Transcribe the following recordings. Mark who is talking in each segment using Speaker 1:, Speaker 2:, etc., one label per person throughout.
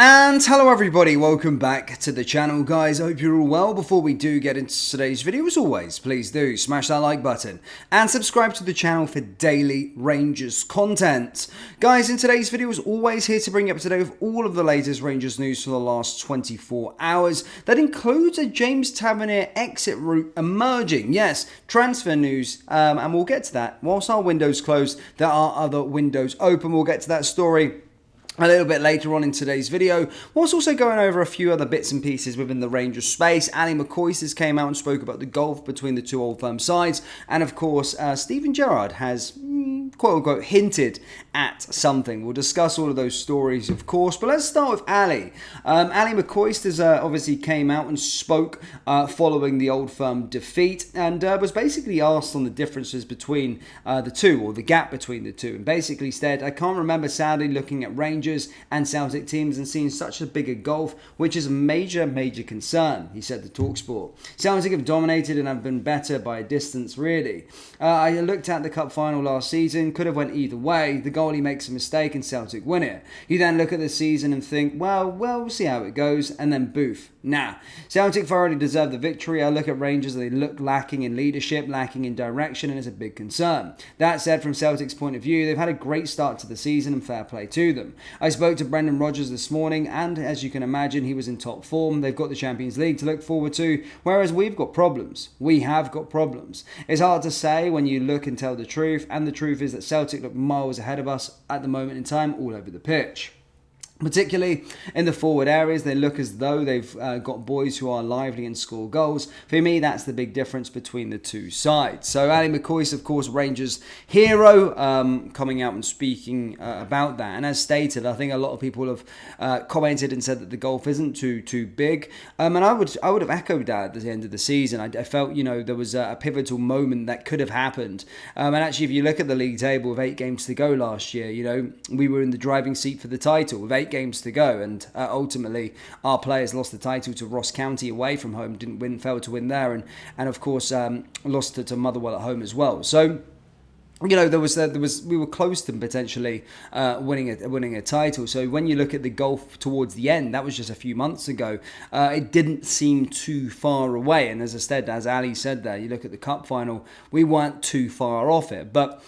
Speaker 1: And hello everybody, welcome back to the channel guys. I hope you're all well. Before we do get into today's video, as always, please do smash that like button and subscribe to the channel for daily Rangers content. Guys, in today's video, as always, here to bring you up to date with all of the latest Rangers news for the last 24 hours. That includes a James Tavernier exit route emerging. Yes, transfer news, and we'll get to that. Whilst our window's closed, there are other windows open. We'll get to that story a little bit later on in today's video. Whilst also going over a few other bits and pieces within the Rangers space. McCoist has came out and spoke about the gulf between the two old firm sides. And of course, Gerrard has quote-unquote hinted at something. We'll discuss all of those stories, of course. But let's start with McCoist has obviously came out and spoke following the old firm defeat. And was basically asked on the differences between the two, or the gap between the two. And basically said, I can't remember sadly looking at Rangers and Celtic teams and seeing such a bigger gulf, which is a major concern, he said to TalkSport. Celtic have dominated and have been better by a distance, really. I looked at the cup final last season, could have went either way. The goalie makes a mistake and Celtic win it. You then look at the season and think, well, we'll see how it goes, and then boof. Nah, Celtic thoroughly deserved the victory. I look at Rangers, they look lacking in leadership, lacking in direction, and it's a big concern. That said, from Celtic's point of view, they've had a great start to the season and fair play to them. I spoke to Brendan Rodgers this morning, and as you can imagine, he was in top form. They've got the Champions League to look forward to, whereas we've got problems. We have got problems. It's hard to say when you look and tell the truth, and the truth is that Celtic look miles ahead of us at the moment in time all over the pitch. Particularly in the forward areas, they look as though they've got boys who are lively and score goals. For me, that's the big difference between the two sides. So McCoist, of course, Rangers hero, coming out and speaking about that. And as stated, I think a lot of people have commented and said that the gulf isn't too big. And I would have echoed that at the end of the season. I felt, there was a pivotal moment that could have happened. And actually, if you look at the league table with 8 games to go last year, we were in the driving seat for the title with 8 games to go, and ultimately our players lost the title to Ross County away from home, failed to win there, and of course lost to Motherwell at home as well. So we were close to potentially winning a title. So when you look at the gulf towards the end, that was just a few months ago. It didn't seem too far away, and as Ali said there, you look at the cup final, we weren't too far off it, but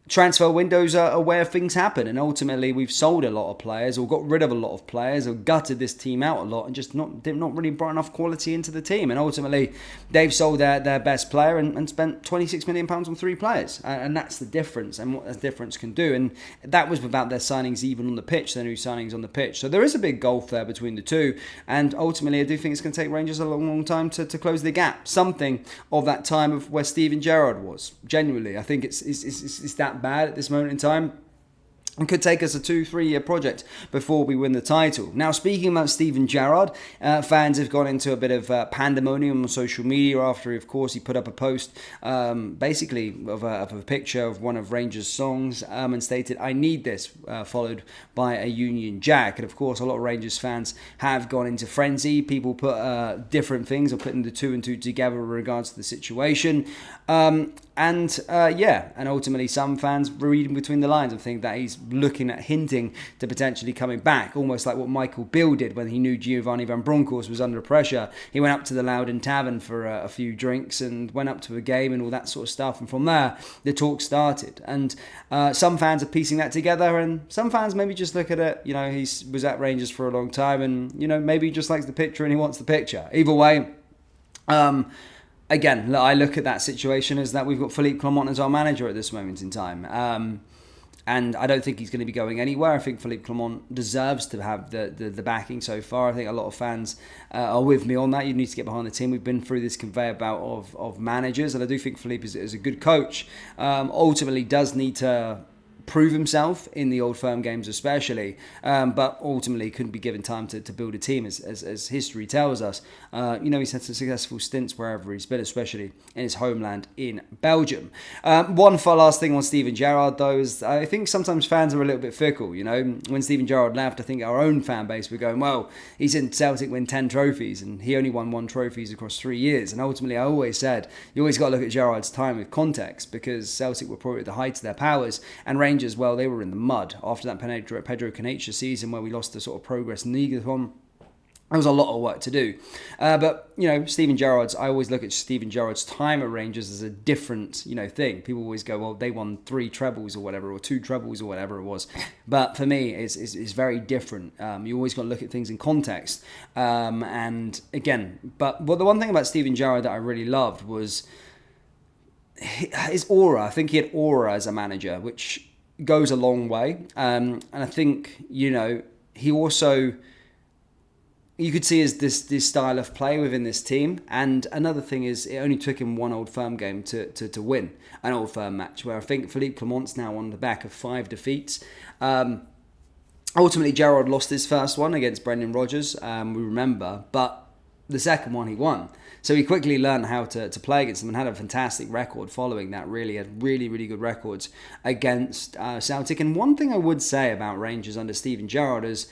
Speaker 1: transfer windows are where things happen, and ultimately we've sold a lot of players, or got rid of a lot of players, or gutted this team out a lot, and just not really brought enough quality into the team. And ultimately they've sold their best player and spent £26 million on 3 players, and that's the difference, and what that difference can do. And that was without their signings even on the pitch, their new signings on the pitch. So there is a big gulf there between the two, and ultimately I do think it's going to take Rangers a long time to close the gap. Something of that time of where Gerrard was. Genuinely, I think it's that bad at this moment in time, and could take us a 2-3 year project before we win the title. Now, speaking about Gerrard, fans have gone into a bit of pandemonium on social media after, of course, he put up a post basically of a picture of one of Rangers' songs and stated, I need this, followed by a Union Jack. And of course, a lot of Rangers fans have gone into frenzy. People put different things, or putting the 2 and 2 together in regards to the situation. And ultimately some fans were reading between the lines and think that he's looking at hinting to potentially coming back, almost like what Michael Beale did when he knew Giovanni Van Bronckhorst was under pressure. He went up to the Loudon Tavern for a few drinks and went up to a game and all that sort of stuff, and from there the talk started. And some fans are piecing that together, and some fans maybe just look at it, he was at Rangers for a long time, and maybe he just likes the picture and he wants the picture. Either way, again, I look at that situation as that we've got Philippe Clement as our manager at this moment in time. And I don't think he's going to be going anywhere. I think Philippe Clement deserves to have the backing so far. I think a lot of fans are with me on that. You need to get behind the team. We've been through this conveyor belt of managers, and I do think Philippe is a good coach. Ultimately does need to prove himself in the old firm games especially, but ultimately couldn't be given time to build a team as history tells us. He's had some successful stints wherever he's been, especially in his homeland in Belgium. One last thing on Gerrard though is I think sometimes fans are a little bit fickle. When Gerrard left, I think our own fan base were going, well, he's in Celtic win 10 trophies and he only won 1 trophy across 3 years. And ultimately I always said you always got to look at Gerrard's time with context, because Celtic were probably at the height of their powers and Rangers Rangers, well, they were in the mud after that Pedro Canecha season where we lost the sort of progress in the league. There was a lot of work to do. But, I always look at Steven Gerrard's time at Rangers as a different, thing. People always go, well, they won 3 trebles or whatever, or 2 trebles or whatever it was. But for me, it's very different. You always got to look at things in context. And again, the one thing about Steven Gerrard that I really loved was his aura. I think he had aura as a manager, which goes a long way. And I think, he also... You could see this style of play within this team. And another thing is it only took him one Old Firm game to win an Old Firm match, where I think Philippe Clement's now on the back of 5 defeats. Ultimately, Gerrard lost his first one against Brendan Rodgers, we remember, but the second one he won. So he quickly learned how to play against them and had a fantastic record following that. Really had really, really good records against Celtic. And one thing I would say about Rangers under Steven Gerrard is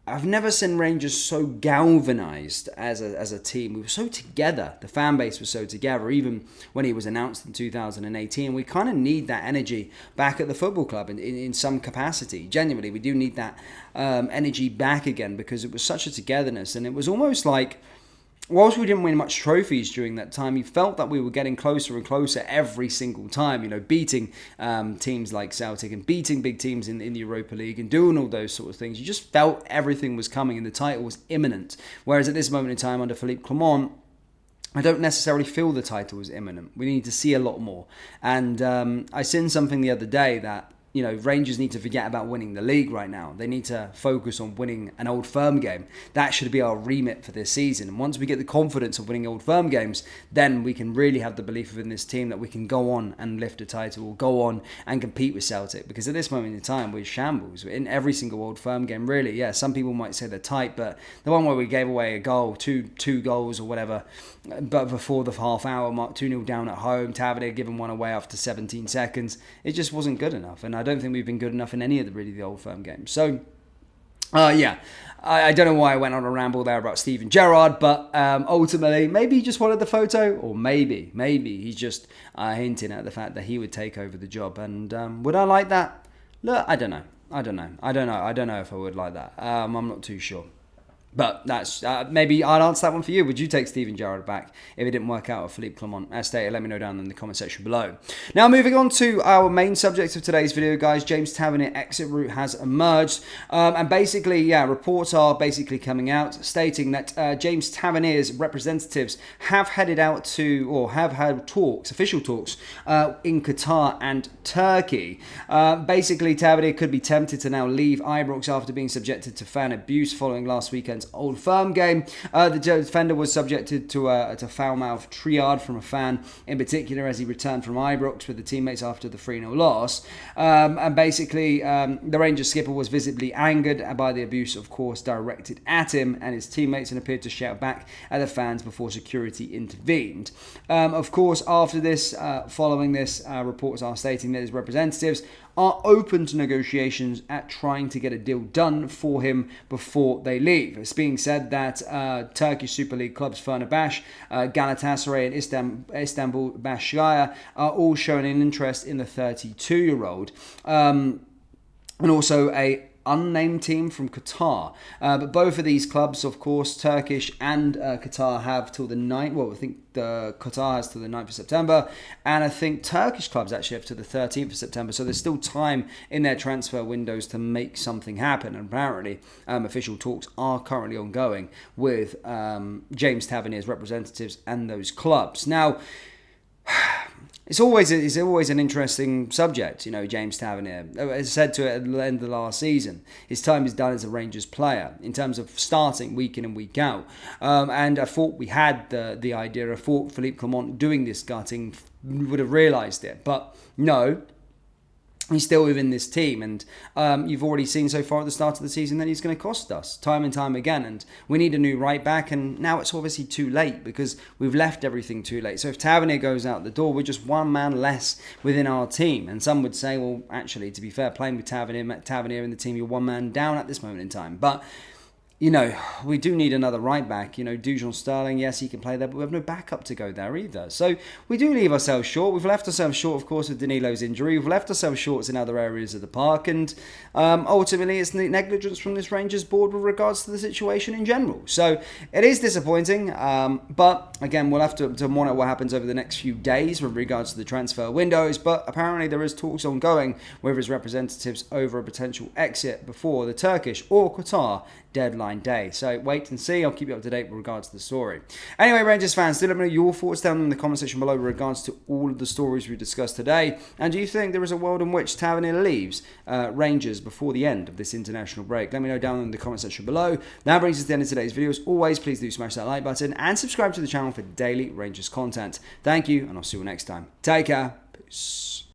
Speaker 1: I've never seen Rangers so galvanised as a team. We were so together. The fan base was so together. Even when he was announced in 2018, we kind of need that energy back at the football club in some capacity. Genuinely, we do need that energy back again, because it was such a togetherness. And it was almost like, whilst we didn't win much trophies during that time, you felt that we were getting closer and closer every single time, beating teams like Celtic and beating big teams in the Europa League and doing all those sort of things. You just felt everything was coming and the title was imminent. Whereas at this moment in time under Philippe Clement, I don't necessarily feel the title is imminent. We need to see a lot more. And I seen something the other day that Rangers need to forget about winning the league right now. They need to focus on winning an Old Firm game. That should be our remit for this season. And once we get the confidence of winning Old Firm games, then we can really have the belief within this team that we can go on and lift a title, or go on and compete with Celtic. Because at this moment in time, we're shambles. We're in every single Old Firm game, really. Yeah, some people might say they're tight, but the one where we gave away a goal, two goals or whatever, but before the half-hour mark, 2-0 down at home, Tavernier giving one away after 17 seconds, it just wasn't good enough. And I don't think we've been good enough in any of the Old Firm games. So, I don't know why I went on a ramble there about Steven Gerrard, but ultimately, maybe he just wanted the photo, or maybe he's just hinting at the fact that he would take over the job. And would I like that? Look, I don't know. I don't know if I would like that. I'm not too sure. But that's maybe I'd answer that one for you. Would you take Steven Gerrard back if it didn't work out with Philippe Clement? As stated, let me know down in the comment section below. Now, moving on to our main subject of today's video, guys. James Tavernier exit route has emerged. And basically, reports are basically coming out stating that James Tavernier's representatives have headed out to, or have had talks, official talks, in Qatar and Turkey. Basically, Tavernier could be tempted to now leave Ibrox after being subjected to fan abuse following last weekend's Old Firm game. The defender was subjected to foul-mouthed triad from a fan in particular as he returned from Ibrox with the teammates after the 3-0 loss. And basically, the Rangers skipper was visibly angered by the abuse, of course, directed at him and his teammates, and appeared to shout back at the fans before security intervened. Of course, after this, following this, reports are stating that his representatives are open to negotiations at trying to get a deal done for him before they leave. It's being said that Turkish Super League clubs Fenerbahce, Galatasaray and Istanbul Başakşehir are all showing an interest in the 32-year-old. And also a unnamed team from Qatar. But both of these clubs, of course, Turkish and Qatar, have till the 9th. Well, I think Qatar has till the 9th of September. And I think Turkish clubs actually have to the 13th of September. So there's still time in their transfer windows to make something happen. And apparently, official talks are currently ongoing with James Tavernier's representatives and those clubs. Now, It's always an interesting subject, James Tavernier. As I said to it at the end of the last season, his time is done as a Rangers player in terms of starting week in and week out. And I thought we had the idea. I thought Philippe Clement doing this gutting would have realised it. But no, he's still within this team, and you've already seen so far at the start of the season that he's going to cost us time and time again, and we need a new right back, and now it's obviously too late because we've left everything too late. So if Tavernier goes out the door, we're just one man less within our team, and some would say, well, actually, to be fair, playing with Tavernier in the team, you're one man down at this moment in time. But we do need another right back. Dujon Sterling, yes, he can play there, but we have no backup to go there either. So we do leave ourselves short. We've left ourselves short, of course, with Danilo's injury. We've left ourselves short in other areas of the park. And ultimately, it's negligence from this Rangers board with regards to the situation in general. So it is disappointing. But again, we'll have to monitor what happens over the next few days with regards to the transfer windows. But apparently there is talks ongoing with his representatives over a potential exit before the Turkish or Qatar deadline day. So wait and see. I'll keep you up to date with regards to the story. Anyway, Rangers fans, do let me know your thoughts down in the comment section below with regards to all of the stories we discussed today. And do you think there is a world in which Tavernier leaves Rangers before the end of this international break? Let me know down in the comment section below. That brings us to the end of today's video. As always, please do smash that like button and subscribe to the channel for daily Rangers content. Thank you, and I'll see you next time. Take care. Peace.